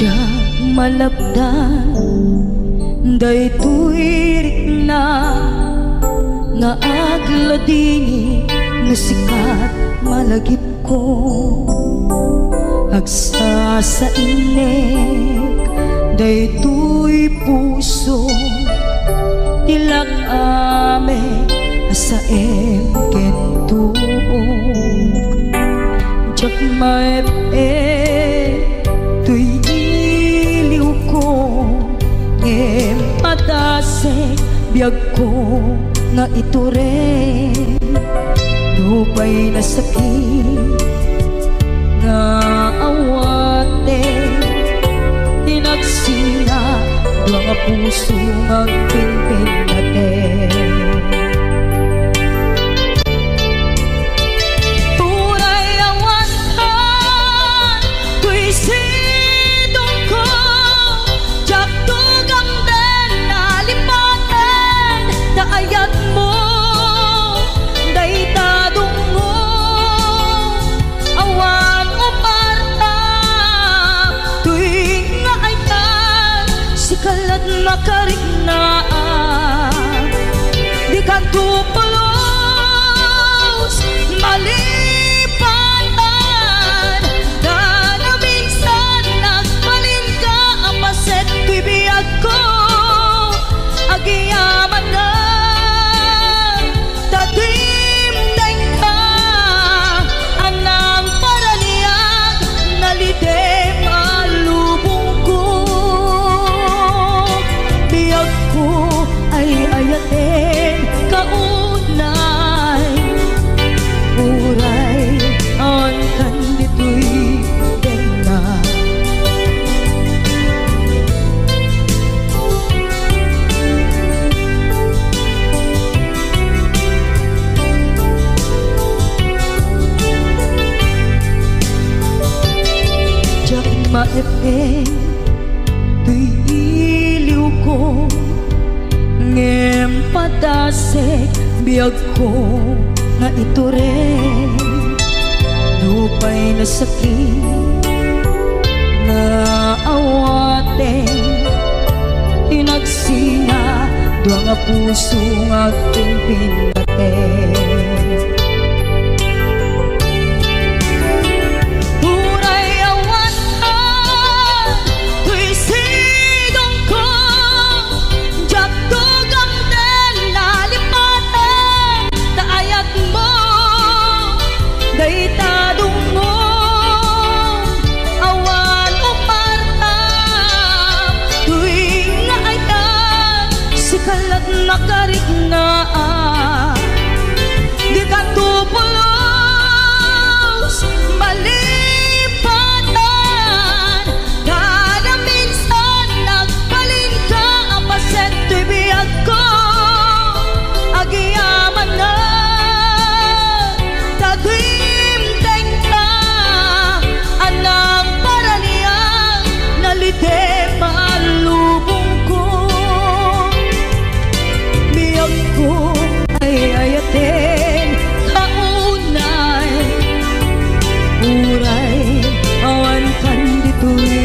Diyak malabdan daytoy rikna nga agladini nga sikat malagip ko agsa sa inek daytoy puso tilak ame asaem kentuog jak maep tuy iliw ko ngem padase biyag ko nga iture dupay na sakit nga awate tinagsina dua nga puso magpinpinate turay awantan tuy sidong ko jak tugam den nalipaten na ayat mo daytadong mo awan uparta tuy nga aytan sikalat makariknaan di ka tupulos malipatan na na minsan nagbalin ka ang paset tuy biyag ko agiyaman na tadim deng ka anang paraniyag nalidem alubong ko biyag ko ay ayaten kaunay uray ang kandito'y dena jak maepeng tuy iliw ko ngem padasek biyag ko nga iture dupay na sakit nga awate tinagsina dua nga puso nga pinpinate daytadong mo awan uparta tuwing nga aytan sikalat makariknaan di ka tupulos malipatan kada minsan nagbalin ka ang paset tuy biyag ko agiyaman na tadim deng ka anang paraniyang nalidem alubong ko biyag ko ay ayaten kaunay uray awan kandito'y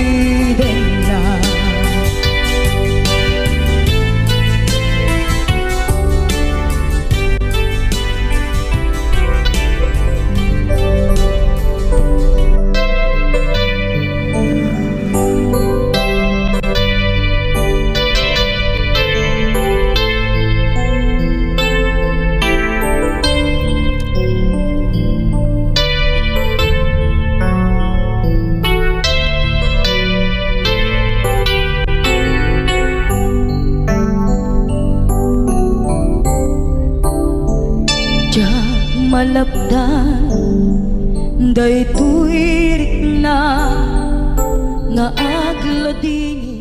dena malabdan daytoy rikna nga agladini